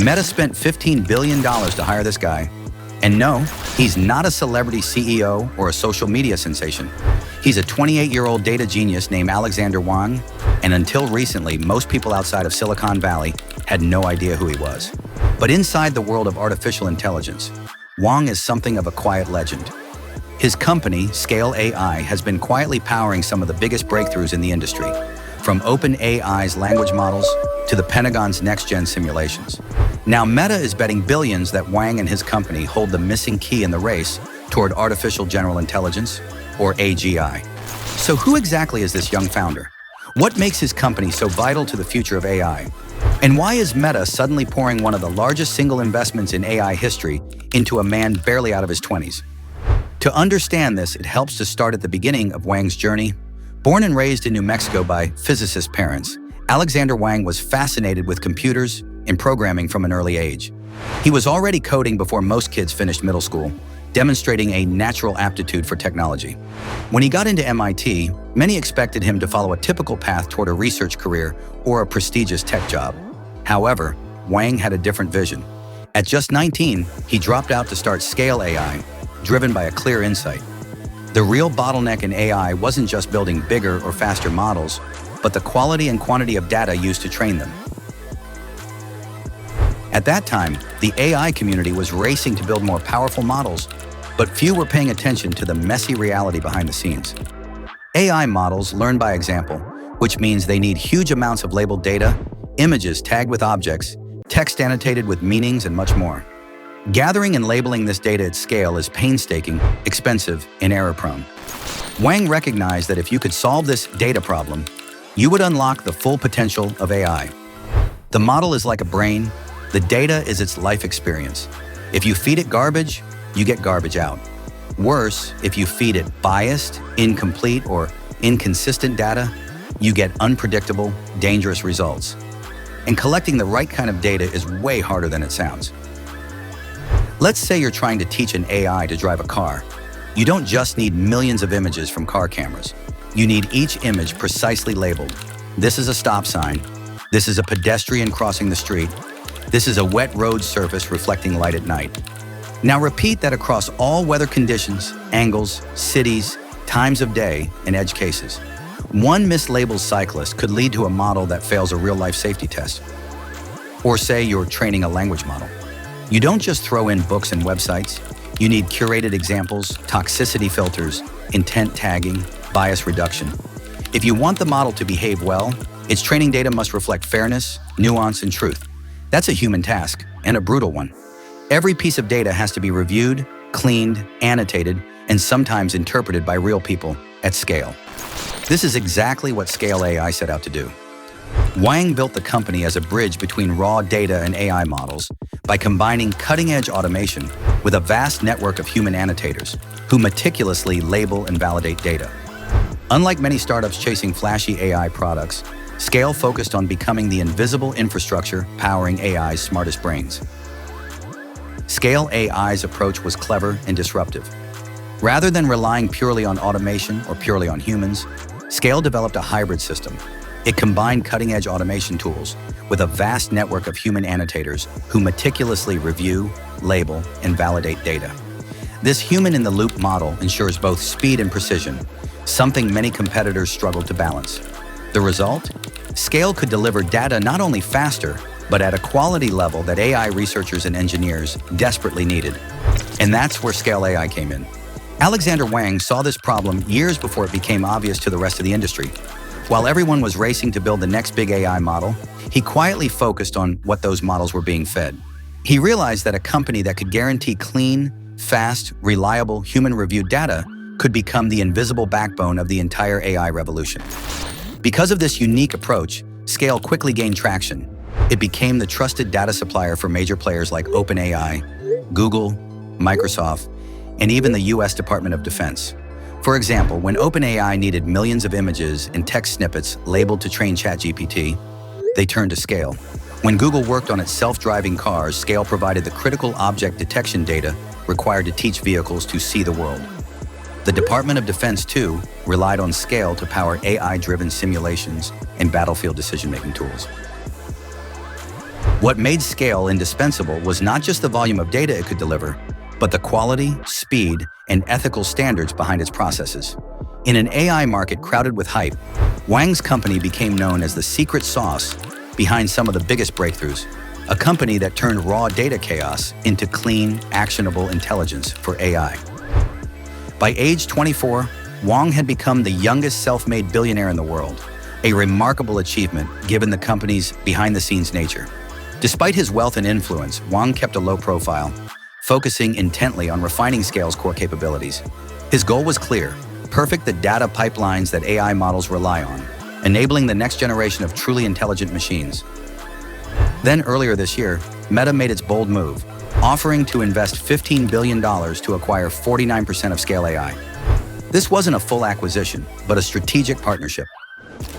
Meta spent $15 billion to hire this guy. And no, he's not a celebrity CEO or a social media sensation. He's a 28-year-old data genius named Alexandr Wang, and until recently, most people outside of Silicon Valley had no idea who he was. But inside the world of artificial intelligence, Wang is something of a quiet legend. His company, Scale AI, has been quietly powering some of the biggest breakthroughs in the industry, from OpenAI's language models to the Pentagon's next-gen simulations. Now, Meta is betting billions that Wang and his company hold the missing key in the race toward artificial general intelligence, or AGI. So who exactly is this young founder? What makes his company so vital to the future of AI? And why is Meta suddenly pouring one of the largest single investments in AI history into a man barely out of his 20s? To understand this, it helps to start at the beginning of Wang's journey. Born and raised in New Mexico by physicist parents, Alexandr Wang was fascinated with computers and programming from an early age. He was already coding before most kids finished middle school, demonstrating a natural aptitude for technology. When he got into MIT, many expected him to follow a typical path toward a research career or a prestigious tech job. However, Wang had a different vision. At just 19, he dropped out to start Scale AI, driven by a clear insight. The real bottleneck in AI wasn't just building bigger or faster models, but the quality and quantity of data used to train them. At that time, the AI community was racing to build more powerful models, but few were paying attention to the messy reality behind the scenes. AI models learn by example, which means they need huge amounts of labeled data, images tagged with objects, text annotated with meanings, and much more. Gathering and labeling this data at scale is painstaking, expensive, and error-prone. Wang recognized that if you could solve this data problem, you would unlock the full potential of AI. The model is like a brain. The data is its life experience. If you feed it garbage, you get garbage out. Worse, if you feed it biased, incomplete, or inconsistent data, you get unpredictable, dangerous results. And collecting the right kind of data is way harder than it sounds. Let's say you're trying to teach an AI to drive a car. You don't just need millions of images from car cameras. You need each image precisely labeled. This is a stop sign. This is a pedestrian crossing the street. This is a wet road surface reflecting light at night. Now repeat that across all weather conditions, angles, cities, times of day, and edge cases. One mislabeled cyclist could lead to a model that fails a real-life safety test. Or say you're training a language model. You don't just throw in books and websites. You need curated examples, toxicity filters, intent tagging, bias reduction. If you want the model to behave well, its training data must reflect fairness, nuance, and truth. That's a human task, and a brutal one. Every piece of data has to be reviewed, cleaned, annotated, and sometimes interpreted by real people at scale. This is exactly what Scale AI set out to do. Wang built the company as a bridge between raw data and AI models by combining cutting-edge automation with a vast network of human annotators who meticulously label and validate data. Unlike many startups chasing flashy AI products, Scale focused on becoming the invisible infrastructure powering AI's smartest brains. Scale AI's approach was clever and disruptive. Rather than relying purely on automation or purely on humans, Scale developed a hybrid system. It combined cutting-edge automation tools with a vast network of human annotators who meticulously review, label, and validate data. This human-in-the-loop model ensures both speed and precision, something many competitors struggle to balance. The result? Scale could deliver data not only faster, but at a quality level that AI researchers and engineers desperately needed. And that's where Scale AI came in. Alexandr Wang saw this problem years before it became obvious to the rest of the industry. While everyone was racing to build the next big AI model, he quietly focused on what those models were being fed. He realized that a company that could guarantee clean, fast, reliable, human-reviewed data could become the invisible backbone of the entire AI revolution. Because of this unique approach, Scale quickly gained traction. It became the trusted data supplier for major players like OpenAI, Google, Microsoft, and even the US Department of Defense. For example, when OpenAI needed millions of images and text snippets labeled to train ChatGPT, they turned to Scale. When Google worked on its self-driving cars, Scale provided the critical object detection data required to teach vehicles to see the world. The Department of Defense, too, relied on Scale to power AI-driven simulations and battlefield decision-making tools. What made Scale indispensable was not just the volume of data it could deliver, but the quality, speed, and ethical standards behind its processes. In an AI market crowded with hype, Wang's company became known as the secret sauce behind some of the biggest breakthroughs, a company that turned raw data chaos into clean, actionable intelligence for AI. By age 24, Wang had become the youngest self-made billionaire in the world, a remarkable achievement given the company's behind-the-scenes nature. Despite his wealth and influence, Wang kept a low profile, focusing intently on refining Scale's core capabilities. His goal was clear: perfect the data pipelines that AI models rely on, enabling the next generation of truly intelligent machines. Then earlier this year, Meta made its bold move, offering to invest $15 billion to acquire 49% of Scale AI. This wasn't a full acquisition, but a strategic partnership.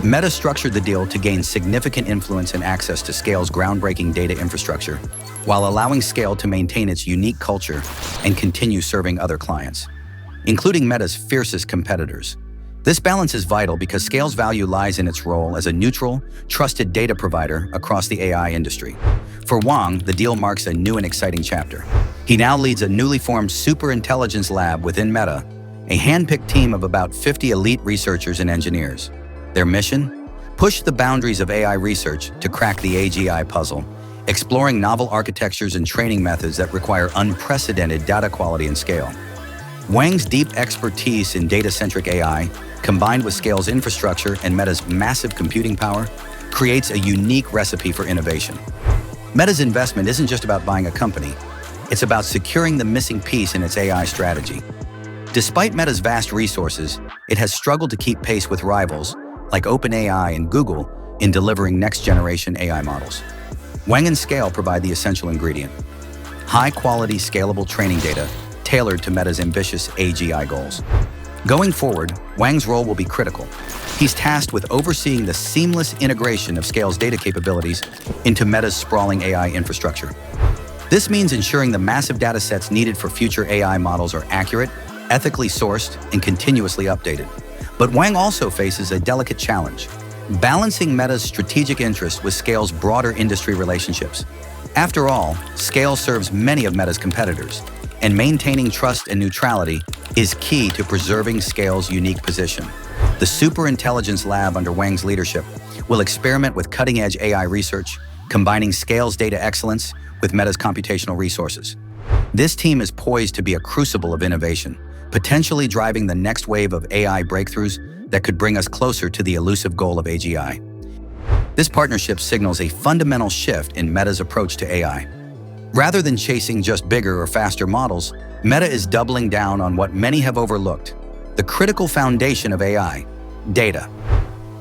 Meta structured the deal to gain significant influence and access to Scale's groundbreaking data infrastructure, while allowing Scale to maintain its unique culture and continue serving other clients, including Meta's fiercest competitors. This balance is vital because Scale's value lies in its role as a neutral, trusted data provider across the AI industry. For Wang, the deal marks a new and exciting chapter. He now leads a newly formed superintelligence lab within Meta, a hand-picked team of about 50 elite researchers and engineers. Their mission? Push the boundaries of AI research to crack the AGI puzzle, exploring novel architectures and training methods that require unprecedented data quality and scale. Wang's deep expertise in data-centric AI, combined with Scale's infrastructure and Meta's massive computing power, creates a unique recipe for innovation. Meta's investment isn't just about buying a company, it's about securing the missing piece in its AI strategy. Despite Meta's vast resources, it has struggled to keep pace with rivals like OpenAI and Google in delivering next-generation AI models. Wang and Scale provide the essential ingredient: high-quality, scalable training data tailored to Meta's ambitious AGI goals. Going forward, Wang's role will be critical. He's tasked with overseeing the seamless integration of Scale's data capabilities into Meta's sprawling AI infrastructure. This means ensuring the massive data sets needed for future AI models are accurate, ethically sourced, and continuously updated. But Wang also faces a delicate challenge: balancing Meta's strategic interests with Scale's broader industry relationships. After all, Scale serves many of Meta's competitors, and maintaining trust and neutrality is key to preserving Scale's unique position. The Superintelligence Lab under Wang's leadership will experiment with cutting-edge AI research, combining Scale's data excellence with Meta's computational resources. This team is poised to be a crucible of innovation, potentially driving the next wave of AI breakthroughs that could bring us closer to the elusive goal of AGI. This partnership signals a fundamental shift in Meta's approach to AI. Rather than chasing just bigger or faster models, Meta is doubling down on what many have overlooked: the critical foundation of AI, data.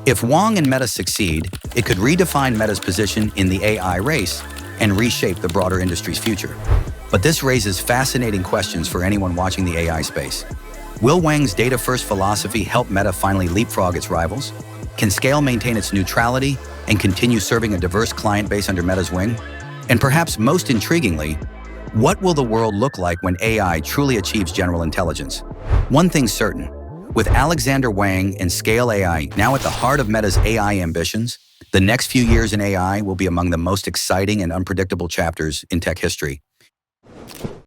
If Wang and Meta succeed, it could redefine Meta's position in the AI race and reshape the broader industry's future. But this raises fascinating questions for anyone watching the AI space. Will Wang's data-first philosophy help Meta finally leapfrog its rivals? Can Scale maintain its neutrality and continue serving a diverse client base under Meta's wing? And perhaps most intriguingly, what will the world look like when AI truly achieves general intelligence? One thing's certain: with Alexandr Wang and Scale AI now at the heart of Meta's AI ambitions, the next few years in AI will be among the most exciting and unpredictable chapters in tech history.